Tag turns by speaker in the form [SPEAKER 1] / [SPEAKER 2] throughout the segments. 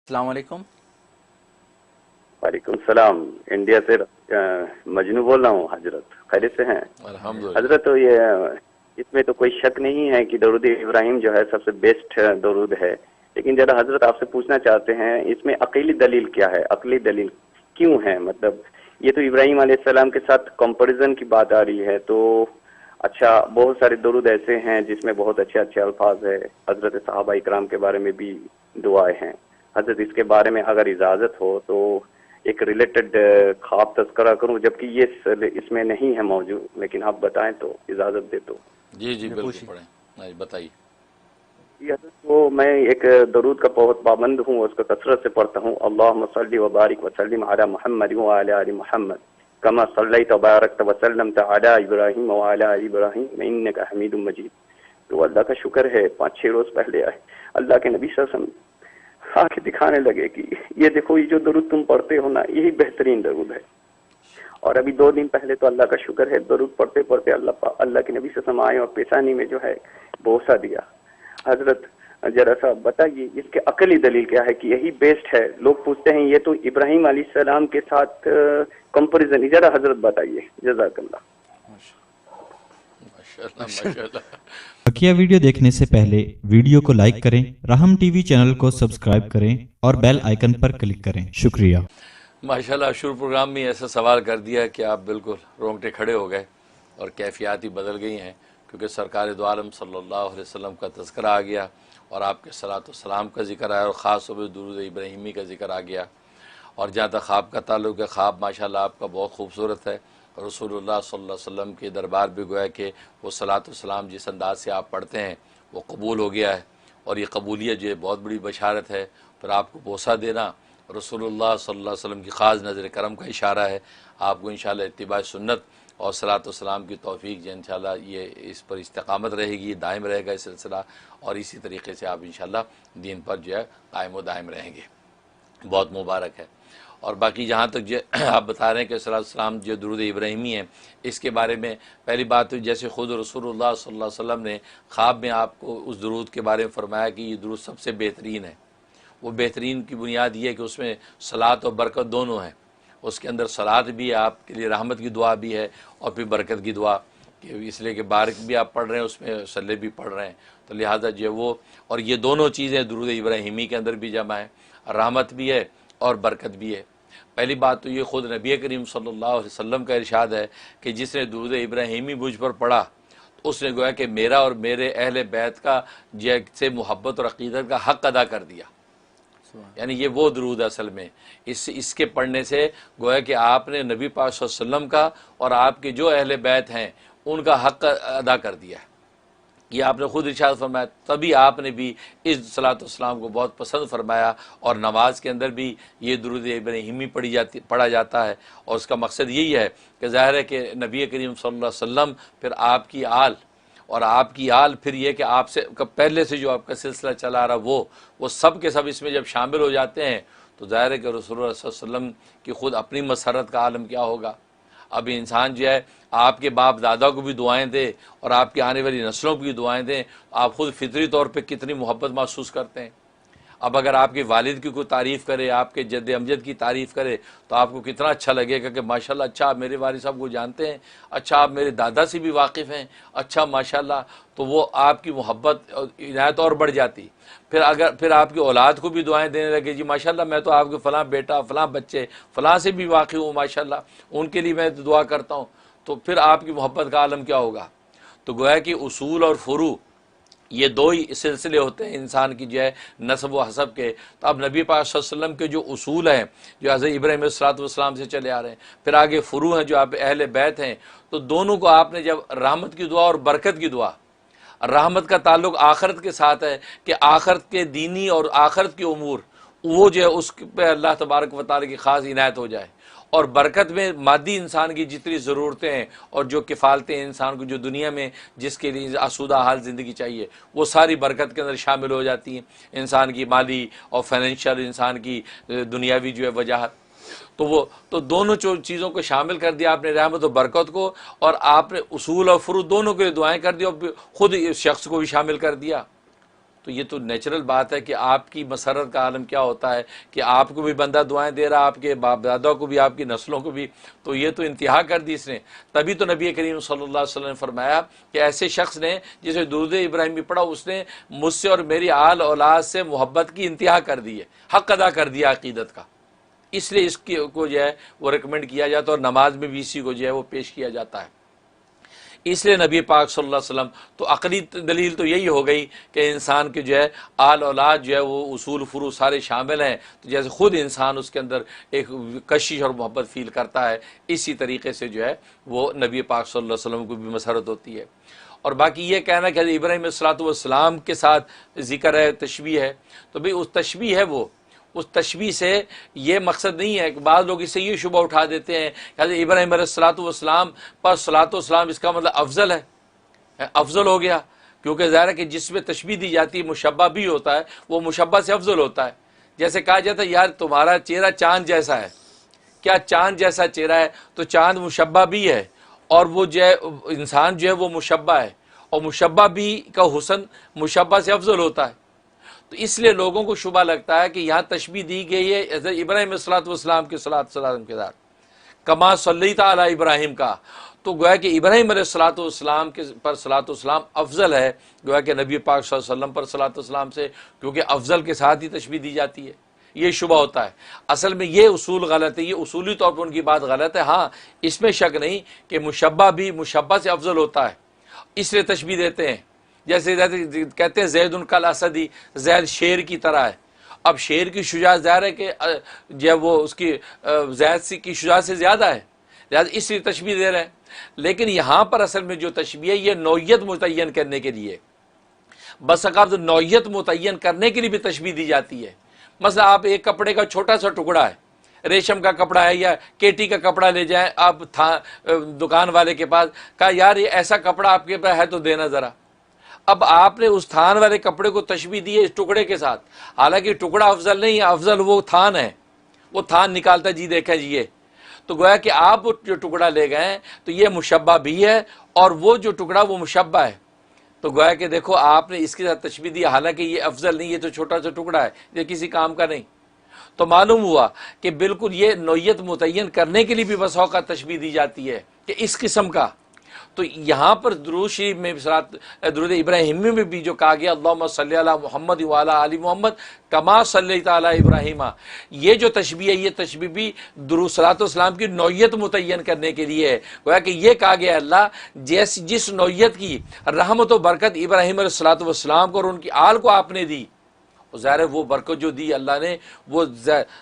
[SPEAKER 1] السلام علیکم۔
[SPEAKER 2] وعلیکم السلام، انڈیا سے مجنو بول رہا ہوں حضرت، خیریت سے ہیں؟
[SPEAKER 1] الحمدللہ۔
[SPEAKER 2] حضرت تو یہ اس میں تو کوئی شک نہیں ہے کہ درود ابراہیم جو ہے سب سے بیسٹ درود ہے، لیکن ذرا حضرت آپ سے پوچھنا چاہتے ہیں اس میں عقلی دلیل کیا ہے؟ عقلی دلیل کیوں ہے؟ مطلب یہ تو ابراہیم علیہ السلام کے ساتھ کمپیریزن کی بات آ رہی ہے، تو اچھا بہت سارے درود ایسے ہیں جس میں بہت اچھے اچھے الفاظ ہے، حضرت صحابہ اکرام کے بارے میں بھی دعائیں ہیں۔ حضرت اس کے بارے میں اگر اجازت ہو تو ایک ریلیٹڈ خواب تذکرہ کروں، جبکہ یہ اس میں نہیں ہے موجود، لیکن آپ بتائیں تو اجازت دے تو۔
[SPEAKER 1] جی جی بالکل پڑھیں، بتائیے۔
[SPEAKER 2] یہ حضرت وہ میں ایک درود کا بہت پابند ہوں، اس کو کثرت سے پڑھتا ہوں، اللہم صلی وبارک وسلم علی محمد وعلی آل محمد کما صلیت وبارکت وسلمت علی ابراہیم وعلی آل ابراہیم انک حمید مجید۔ تو اللہ کا شکر ہے 5-6 روز پہلے اللہ کے نبی صلی اللہ علیہ وسلم آ کے دکھانے لگے کہ یہ دیکھو، یہ جو درود تم پڑھتے ہو نا، یہی بہترین درود ہے۔ اور ابھی 2 دن پہلے تو اللہ کا شکر ہے درود پڑھتے پڑھتے اللہ کے نبی صلی اللہ علیہ وسلم آئے اور پیشانی میں جو ہے بوسہ دیا۔ حضرت ذرا سا بتائیے اس کے عقلی دلیل کیا ہے کہ یہی بیسٹ ہے؟ لوگ پوچھتے ہیں یہ تو ابراہیم علیہ السلام کے ساتھ کمپیریزن، ذرا حضرت بتائیے، جزاک اللہ۔
[SPEAKER 3] بقیہ ویڈیو دیکھنے سے پہلے ویڈیو کو لائک کریں، رحم ٹی وی چینل کو سبسکرائب کریں اور بیل آئیکن پر کلک کریں۔ شکریہ۔
[SPEAKER 1] ماشاءاللہ، شروع پروگرام میں ایسا سوال کر دیا کہ آپ بالکل رونگٹے کھڑے ہو گئے اور کیفیات ہی بدل گئی ہیں، کیونکہ سرکار دو عالم صلی اللہ علیہ وسلم کا تذکرہ آ گیا اور آپ کے صلاۃ والسلام کا ذکر آیا اور خاص طور پہ درود ابراہیمی کا ذکر آ گیا۔ اور جہاں تک خواب کا تعلق ہے، خواب ماشاءاللہ آپ کا بہت خوبصورت ہے۔ رسول اللہ صلی اللہ علیہ وسلم کے دربار بھی گویا کہ وہ صلاۃ والسلام جس انداز سے آپ پڑھتے ہیں وہ قبول ہو گیا ہے، اور یہ قبولیت جو ہے بہت بڑی بشارت ہے۔ پھر آپ کو بوسہ دینا رسول اللہ صلی اللہ علیہ وسلم کی خاص نظر کرم کا اشارہ ہے۔ آپ کو انشاءاللہ اتباع سنت اور صلاۃ والسلام کی توفیق جو انشاءاللہ یہ اس پر استقامت رہے گی، دائم رہے گا یہ سلسلہ، اور اسی طریقے سے آپ انشاءاللہ دین پر جو ہے قائم و دائم رہیں گے۔ بہت مبارک ہے۔ اور باقی جہاں تک جو آپ بتا رہے ہیں کہ صلاۃ والسلام جو درود ابراہیمی ہے، اس کے بارے میں پہلی بات تو جیسے خود رسول اللہ صلی اللہ علیہ وسلم نے خواب میں آپ کو اس درود کے بارے میں فرمایا کہ یہ درود سب سے بہترین ہے۔ وہ بہترین کی بنیاد یہ ہے کہ اس میں صلاۃ اور برکت دونوں ہیں۔ اس کے اندر صلاۃ بھی ہے، آپ کے لیے رحمت کی دعا بھی ہے، اور پھر برکت کی دعا، کہ اس لیے کہ بارک بھی آپ پڑھ رہے ہیں، اس میں صلی بھی پڑھ رہے ہیں، تو لہٰذا جو وہ اور یہ دونوں چیزیں درود ابراہیمی کے اندر بھی جمع ہیں، رحمت بھی ہے اور برکت بھی ہے۔ پہلی بات تو یہ خود نبی کریم صلی اللہ علیہ وسلم کا ارشاد ہے کہ جس نے درود ابراہیمی مجھ پر پڑھا تو اس نے گویا کہ میرا اور میرے اہل بیت کا سے محبت اور عقیدت کا حق ادا کر دیا۔ یعنی یہ وہ درود اصل میں اس کے پڑھنے سے گویا کہ آپ نے نبی پاک صلی اللہ علیہ وسلم کا اور آپ کے جو اہل بیت ہیں ان کا حق ادا کر دیا ہے۔ یہ آپ نے خود ارشاد فرمایا، تبھی آپ نے بھی اس صلاۃ والسلام کو بہت پسند فرمایا، اور نماز کے اندر بھی یہ درود ابراہیمی پڑھا جاتا ہے، اور اس کا مقصد یہی ہے کہ ظاہر ہے کہ نبی کریم صلی اللہ علیہ وسلم، پھر آپ کی آل، اور آپ کی آل پھر یہ کہ آپ سے پہلے سے جو آپ کا سلسلہ چلا آ رہا وہ سب کے سب اس میں جب شامل ہو جاتے ہیں تو ظاہر ہے کہ رسول اللہ صلی اللہ علیہ وسلم کی خود اپنی مسرت کا عالم کیا ہوگا۔ اب انسان جو ہے آپ کے باپ دادا کو بھی دعائیں دے اور آپ کی آنے والی نسلوں کو بھی دعائیں دیں، آپ خود فطری طور پہ کتنی محبت محسوس کرتے ہیں۔ اب اگر آپ کے والد کی کوئی تعریف کرے، آپ کے جد امجد کی تعریف کرے، تو آپ کو کتنا اچھا لگے گا کہ ماشاءاللہ اچھا آپ میرے والد صاحب کو جانتے ہیں، اچھا آپ میرے دادا سے بھی واقف ہیں، اچھا ماشاءاللہ، تو وہ آپ کی محبت عنایت اور بڑھ جاتی۔ پھر آپ کی اولاد کو بھی دعائیں دینے لگے، جی ماشاءاللہ میں تو آپ کے فلاں بیٹا، فلاں بچے، فلاں سے بھی واقف ہوں ماشاءاللہ، ان کے لیے میں دعا کرتا ہوں، تو پھر آپ کی محبت کا عالم کیا ہوگا۔ تو گویا کہ اصول اور فروع یہ 2 ہی سلسلے ہوتے ہیں انسان کی جو ہے نسب و حسب کے۔ تو اب نبی پاک صلی اللہ علیہ وسلم کے جو اصول ہیں جو حضرت ابراہیم علیہ السلام سے چلے آ رہے ہیں، پھر آگے فروع ہیں جو آپ اہل بیت ہیں، تو دونوں کو آپ نے جب رحمت کی دعا اور برکت کی دعا، رحمت کا تعلق آخرت کے ساتھ ہے کہ آخرت کے دینی اور آخرت کے امور وہ جو ہے اس پہ اللہ تبارک و تعالی کی خاص عنایت ہو جائے، اور برکت میں مادی انسان کی جتنی ضرورتیں ہیں اور جو کفالتیں انسان کو جو دنیا میں جس کے لیے آسودہ حال زندگی چاہیے وہ ساری برکت کے اندر شامل ہو جاتی ہیں، انسان کی مالی اور فائنینشیل، انسان کی دنیاوی جو ہے وجاہت، تو دونوں چیزوں کو شامل کر دیا آپ نے، رحمت و برکت کو، اور آپ نے اصول اور فروع دونوں کے لیے دعائیں کر دی، اور خود اس شخص کو بھی شامل کر دیا۔ تو یہ تو نیچرل بات ہے کہ آپ کی مسرت کا عالم کیا ہوتا ہے کہ آپ کو بھی بندہ دعائیں دے رہا، آپ کے باپ دادا کو بھی، آپ کی نسلوں کو بھی، تو یہ تو انتہا کر دی اس نے۔ تبھی تو نبی کریم صلی اللہ علیہ وسلم نے فرمایا کہ ایسے شخص نے جسے درود ابراہیمی پڑھا، اس نے مجھ سے اور میری آل اولاد سے محبت کی انتہا کر دی ہے، حق ادا کر دیا عقیدت کا۔ اس لیے اس کو جو ہے وہ ریکمنڈ کیا جاتا ہے، اور نماز میں بھی اسی کو جو ہے وہ پیش کیا جاتا ہے۔ اس لیے نبی پاک صلی اللہ علیہ وسلم تو عقلی دلیل تو یہی ہو گئی کہ انسان کے جو ہے آل اولاد جو ہے وہ اصول فروع سارے شامل ہیں، تو جیسے خود انسان اس کے اندر ایک کشش اور محبت فیل کرتا ہے، اسی طریقے سے جو ہے وہ نبی پاک صلی اللہ علیہ وسلم کو بھی مسرت ہوتی ہے۔ اور باقی یہ کہنا کہ ابراہیم علیہ السلام کے ساتھ ذکر ہے، تشبیہ ہے، تو بھئی اس تشبیہ ہے، وہ اس تشبیہ سے یہ مقصد نہیں ہے کہ بعض لوگ اس سے یہ شبہ اٹھا دیتے ہیں کہ ابراہیم علیہ السلام پر صلاۃ والسلام اس کا مطلب افضل ہے، افضل ہو گیا، کیونکہ ظاہر ہے کہ جس میں تشبیہ دی جاتی ہے مشبہ بھی ہوتا ہے، وہ مشبہ سے افضل ہوتا ہے۔ جیسے کہا جاتا ہے یار تمہارا چہرہ چاند جیسا ہے، کیا چاند جیسا چہرہ ہے؟ تو چاند مشبہ بھی ہے، اور وہ جو ہے انسان جو ہے وہ مشبہ ہے، اور مشبہ بھی کا حسن مشبہ سے افضل ہوتا ہے۔ تو اس لیے لوگوں کو شبہ لگتا ہے کہ یہاں تشبیہ دی گئی ہے ابراہیم علیہ السلام کے سلام کے ساتھ، کما صلیت علی ابراہیم کا، تو گویا کہ ابراہیم علیہ السلام کے پر صلاۃ والسلام افضل ہے گویا کہ نبی پاک صلی اللہ علیہ وسلم پر صلاۃ والسلام سے، کیونکہ افضل کے ساتھ ہی تشبیہ دی جاتی ہے۔ یہ شبہ ہوتا ہے، اصل میں یہ اصول غلط ہے، یہ اصولی طور پر ان کی بات غلط ہے۔ ہاں اس میں شک نہیں کہ مشبہ بھی مشبہ سے افضل ہوتا ہے، اس لیے تشبیہ دیتے ہیں۔ جیسے کہتے ہیں زید کل اسدی، زید شیر کی طرح ہے۔ اب شیر کی شجاعت ظاہر ہے کہ جب وہ اس کی زید کی شجاعت سے زیادہ ہے، لہٰذا اس لیے تشبیہ دے رہے ہیں۔ لیکن یہاں پر اصل میں جو تشبیہ ہے یہ نوعیت متعین کرنے کے لیے، بس اوقات نوعیت متعین کرنے کے لیے بھی تشبیہ دی جاتی ہے۔ مثلا آپ ایک کپڑے کا چھوٹا سا ٹکڑا ہے، ریشم کا کپڑا ہے یا کیٹی کا کپڑا لے جائیں آپ دکان والے کے پاس، کہا یار یہ ایسا کپڑا آپ کے پاس ہے تو دینا ذرا۔ اب آپ نے اس تھان والے کپڑے کو تشبیہ دی ہے اس ٹکڑے کے ساتھ، حالانکہ ٹکڑا افضل نہیں ہے، افضل وہ تھان ہے، وہ تھان نکالتا جی دیکھیں جی یہ، تو گویا کہ آپ جو ٹکڑا لے گئے ہیں تو یہ مشبہ بھی ہے، اور وہ جو ٹکڑا وہ مشبہ ہے، تو گویا کہ دیکھو آپ نے اس کے ساتھ تشبیہ دی، حالانکہ یہ افضل نہیں، یہ تو چھوٹا سا ٹکڑا ہے، یہ کسی کام کا نہیں۔ تو معلوم ہوا کہ بالکل یہ نوعیت متعین کرنے کے لیے بھی بس اوقات تشبیہ دی جاتی ہے کہ اس قسم کا۔ تو یہاں پر درود شریف میں درود ابراہیمی میں بھی جو کہا گیا اللہم صلی علی محمد وعلی آل محمد کما صلیت علی ابراہیم، یہ جو تشبیہ ہے یہ تشبیہ بھی درود صلاۃ والسلام کی نوعیت متعین کرنے کے لیے ہے۔ گویا کہ یہ کہا گیا اللہ جس نوعیت کی رحمت و برکت ابراہیم علیہ الصلوۃ والسلام کو اور ان کی آل کو آپ نے دی، ظاہر ہے وہ برکت جو دی اللہ نے وہ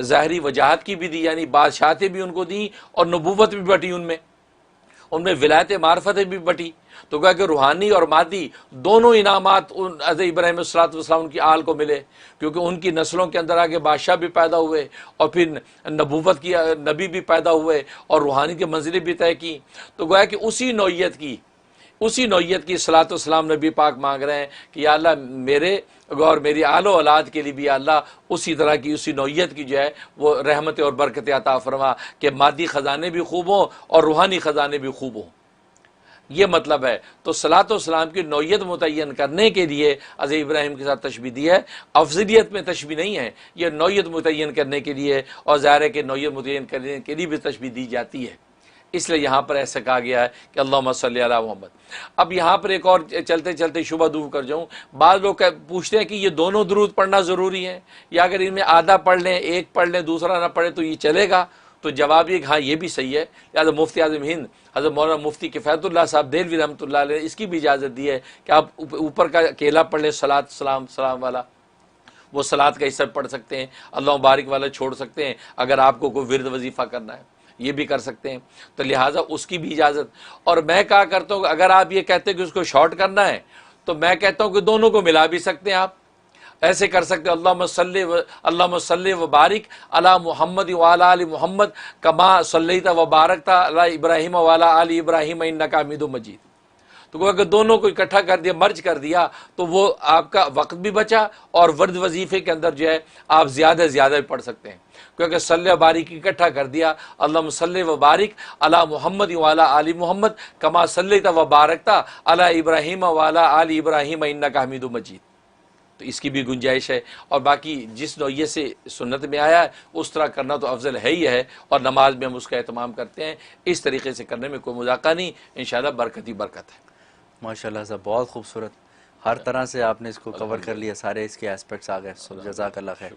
[SPEAKER 1] ظاہری وجاہت کی بھی دی، یعنی بادشاہتیں بھی ان کو دی اور نبوت بھی بٹی ان میں ولایت معرفت بھی بٹی، تو کہا کہ روحانی اور مادی دونوں انعامات حضرت ابراہیم علیہ السلام ان کی آل کو ملے، کیونکہ ان کی نسلوں کے اندر آگے بادشاہ بھی پیدا ہوئے اور پھر نبوت کی نبی بھی پیدا ہوئے اور روحانی کی منزلیں بھی طے کی۔ تو گویا کہ اسی نوعیت کی صلاۃ والسلام نبی پاک مانگ رہے ہیں کہ یا اللہ میرے اور میری آل و اولاد کے لیے بھی یا اللہ اسی طرح کی اسی نوعیت کی جو ہے وہ رحمت اور برکت عطا فرما کہ مادی خزانے بھی خوب ہوں اور روحانی خزانے بھی خوب ہوں، یہ مطلب ہے۔ تو صلاۃ والسلام کی نوعیت متعین کرنے کے لیے حضرت ابراہیم کے ساتھ تشبیہ دی ہے، افضلیت میں تشبیہ نہیں ہے، یہ نوعیت متعین کرنے کے لیے، اور ظاہر ہے کہ نوعیت متعین کرنے کے لیے بھی تشبیہ دی جاتی ہے، اس لیے یہاں پر ایسا کہا گیا ہے کہ اللہم صلی علی محمد۔ اب یہاں پر ایک اور چلتے چلتے شبہ دور کر جاؤں، بعض لوگ پوچھتے ہیں کہ یہ دونوں درود پڑھنا ضروری ہے، یا اگر ان میں آدھا پڑھ لیں ایک پڑھ لیں دوسرا نہ پڑھے تو یہ چلے گا؟ تو جواب یہ کہ ہاں یہ بھی صحیح ہے، لہٰذا مفتی اعظم ہند حضرت مولانا مفتی کفایت اللہ صاحب دہلوی رحمۃ اللہ علیہ نے اس کی بھی اجازت دی ہے کہ آپ اوپر کا اکیلا پڑھ لیں صلاۃ سلام والا، وہ صلاۃ کا حصہ پڑھ سکتے ہیں، اللہ مبارک والا چھوڑ سکتے ہیں، اگر آپ کو کوئی ورد وظیفہ کرنا ہے یہ بھی کر سکتے ہیں، تو لہٰذا اس کی بھی اجازت۔ اور میں کہا کرتا ہوں کہ اگر آپ یہ کہتے ہیں کہ اس کو شارٹ کرنا ہے تو میں کہتا ہوں کہ دونوں کو ملا بھی سکتے ہیں، آپ ایسے کر سکتے ہیں اللہم صلی و بارک علی محمد وعلی آل محمد کما صلیت و بارکت علی ابراہیم وعلی آل ابراہیم انک حمید مجید۔ تو اگر دونوں کو اکٹھا کر دیا، مرج کر دیا، تو وہ آپ کا وقت بھی بچا اور ورد وظیفے کے اندر جو ہے آپ زیادہ سے زیادہ بھی پڑھ سکتے ہیں، کیونکہ صلی و بارک اکٹھا کر دیا اللہم صلی و بارک علی محمد وعلی آل محمد کما صلیت و بارکت علی ابراہیم وعلی آل ابراہیم انک حمید مجید۔ تو اس کی بھی گنجائش ہے، اور باقی جس نوعیت سے سنت میں آیا ہے اس طرح کرنا تو افضل ہے ہی ہے، اور نماز میں ہم اس کا اہتمام کرتے ہیں، اس طریقے سے کرنے میں کوئی مذاقہ نہیں، انشاءاللہ برکت ہی برکت ہے۔
[SPEAKER 4] ماشاءاللہ صاحب بہت خوبصورت، ہر طرح سے آپ نے اس کو کور کر لیا، سارے اس کے ایسپیکٹس آ گئے، جزاک اللہ خیر۔